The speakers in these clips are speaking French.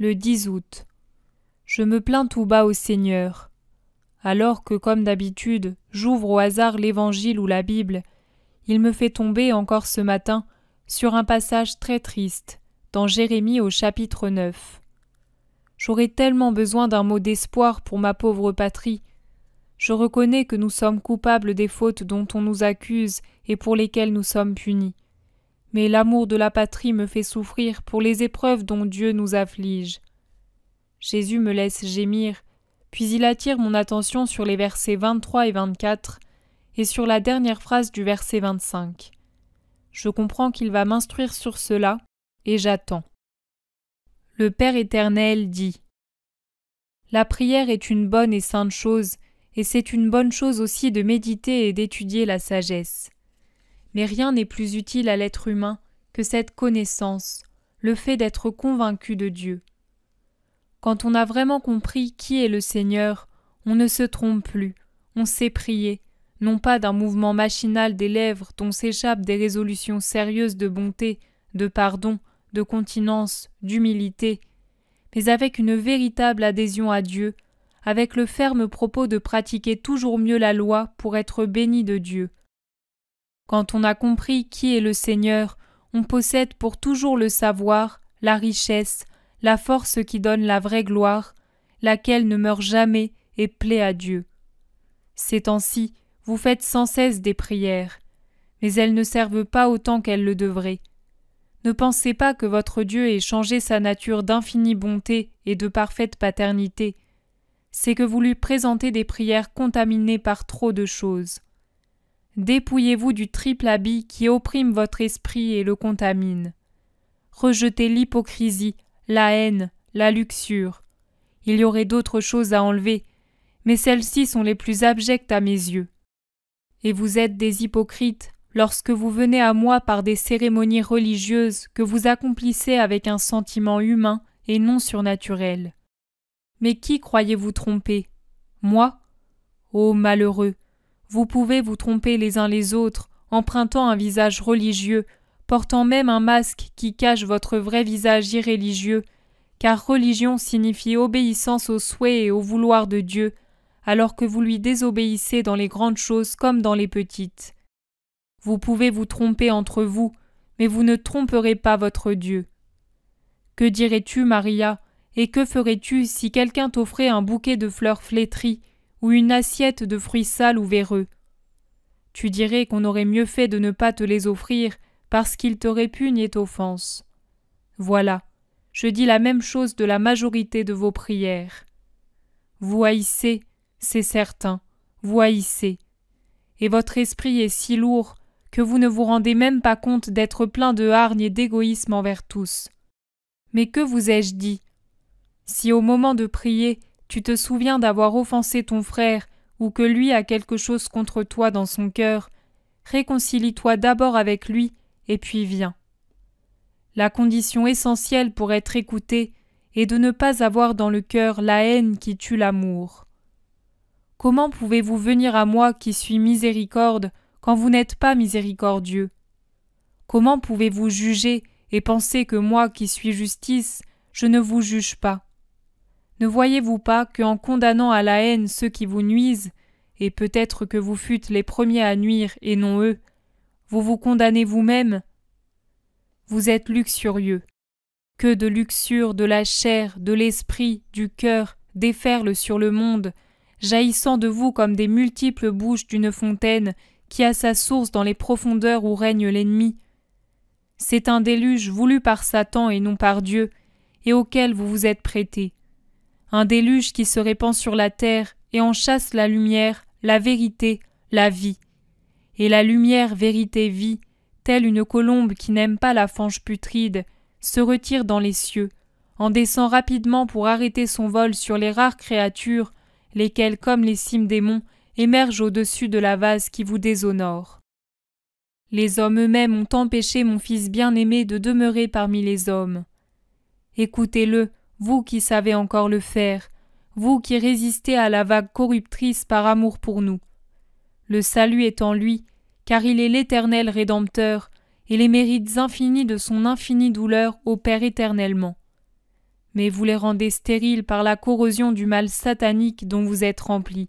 Le 10 août. Je me plains tout bas au Seigneur. Alors que, comme d'habitude, j'ouvre au hasard l'Évangile ou la Bible, il me fait tomber encore ce matin sur un passage très triste, dans Jérémie au chapitre 9. J'aurais tellement besoin d'un mot d'espoir pour ma pauvre patrie. Je reconnais que nous sommes coupables des fautes dont on nous accuse et pour lesquelles nous sommes punis. Mais l'amour de la patrie me fait souffrir pour les épreuves dont Dieu nous afflige. Jésus me laisse gémir, puis il attire mon attention sur les versets 23 et 24 et sur la dernière phrase du verset 25. Je comprends qu'il va m'instruire sur cela, et j'attends. Le Père éternel dit : La prière est une bonne et sainte chose, et c'est une bonne chose aussi de méditer et d'étudier la sagesse. Mais rien n'est plus utile à l'être humain que cette connaissance, le fait d'être convaincu de Dieu. Quand on a vraiment compris qui est le Seigneur, on ne se trompe plus, on sait prier, non pas d'un mouvement machinal des lèvres dont s'échappent des résolutions sérieuses de bonté, de pardon, de continence, d'humilité, mais avec une véritable adhésion à Dieu, avec le ferme propos de pratiquer toujours mieux la loi pour être béni de Dieu. Quand on a compris qui est le Seigneur, on possède pour toujours le savoir, la richesse, la force qui donne la vraie gloire, laquelle ne meurt jamais et plaît à Dieu. Ces temps-ci, vous faites sans cesse des prières, mais elles ne servent pas autant qu'elles le devraient. Ne pensez pas que votre Dieu ait changé sa nature d'infinie bonté et de parfaite paternité. C'est que vous lui présentez des prières contaminées par trop de choses. Dépouillez-vous du triple habit qui opprime votre esprit et le contamine. Rejetez l'hypocrisie, la haine, la luxure. Il y aurait d'autres choses à enlever, mais celles-ci sont les plus abjectes à mes yeux. Et vous êtes des hypocrites lorsque vous venez à moi par des cérémonies religieuses que vous accomplissez avec un sentiment humain et non surnaturel. Mais qui croyez-vous tromper ? Moi ? Ô malheureux ! Vous pouvez vous tromper les uns les autres, empruntant un visage religieux, portant même un masque qui cache votre vrai visage irréligieux, car religion signifie obéissance aux souhaits et au vouloir de Dieu, alors que vous lui désobéissez dans les grandes choses comme dans les petites. Vous pouvez vous tromper entre vous, mais vous ne tromperez pas votre Dieu. Que dirais-tu, Maria, et que ferais-tu si quelqu'un t'offrait un bouquet de fleurs flétries ou une assiette de fruits sales ou véreux ? Tu dirais qu'on aurait mieux fait de ne pas te les offrir parce qu'ils te répugnent et t'offensent. Voilà, je dis la même chose de la majorité de vos prières. Vous haïssez, c'est certain, vous haïssez. Et votre esprit est si lourd que vous ne vous rendez même pas compte d'être plein de hargne et d'égoïsme envers tous. Mais que vous ai-je dit ? Si au moment de prier, tu te souviens d'avoir offensé ton frère ou que lui a quelque chose contre toi dans son cœur, réconcilie-toi d'abord avec lui et puis viens. La condition essentielle pour être écouté est de ne pas avoir dans le cœur la haine qui tue l'amour. Comment pouvez-vous venir à moi qui suis miséricorde quand vous n'êtes pas miséricordieux ? Comment pouvez-vous juger et penser que moi qui suis justice, je ne vous juge pas ? Ne voyez-vous pas qu'en condamnant à la haine ceux qui vous nuisent, et peut-être que vous fûtes les premiers à nuire et non eux, vous vous condamnez vous-même ? Vous êtes luxurieux. Que de luxure de la chair, de l'esprit, du cœur déferle sur le monde, jaillissant de vous comme des multiples bouches d'une fontaine qui a sa source dans les profondeurs où règne l'ennemi. C'est un déluge voulu par Satan et non par Dieu, et auquel vous vous êtes prêtés. Un déluge qui se répand sur la terre et en chasse la lumière, la vérité, la vie. Et la lumière, vérité, vie, telle une colombe qui n'aime pas la fange putride, se retire dans les cieux, en descend rapidement pour arrêter son vol sur les rares créatures, lesquelles, comme les cimes des monts, émergent au-dessus de la vase qui vous déshonore. Les hommes eux-mêmes ont empêché mon Fils bien-aimé de demeurer parmi les hommes. Écoutez-le, vous qui savez encore le faire, vous qui résistez à la vague corruptrice par amour pour nous. Le salut est en lui, car il est l'Éternel Rédempteur, et les mérites infinis de son infinie douleur opèrent éternellement. mais vous les rendez stériles par la corrosion du mal satanique dont vous êtes remplis.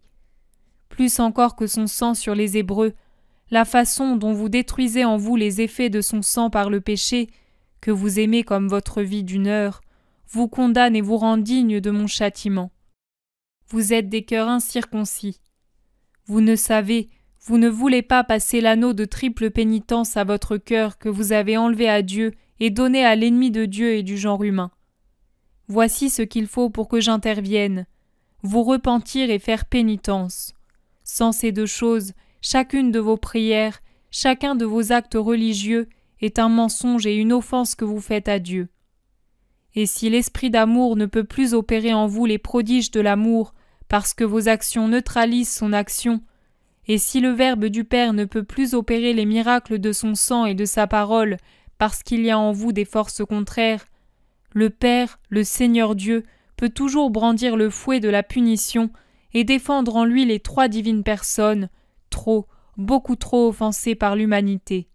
Plus encore que son sang sur les Hébreux, la façon dont vous détruisez en vous les effets de son sang par le péché, que vous aimez comme votre vie d'une heure, vous condamne et vous rend digne de mon châtiment. Vous êtes des cœurs incirconcis. Vous ne voulez pas passer l'anneau de triple pénitence à votre cœur que vous avez enlevé à Dieu et donné à l'ennemi de Dieu et du genre humain. Voici ce qu'il faut pour que j'intervienne, vous repentir et faire pénitence. Sans ces deux choses, chacune de vos prières, chacun de vos actes religieux est un mensonge et une offense que vous faites à Dieu. Et si l'esprit d'amour ne peut plus opérer en vous les prodiges de l'amour, parce que vos actions neutralisent son action, et si le Verbe du Père ne peut plus opérer les miracles de son sang et de sa parole, parce qu'il y a en vous des forces contraires, le Père, le Seigneur Dieu, peut toujours brandir le fouet de la punition et défendre en lui les trois divines personnes, beaucoup trop offensées par l'humanité.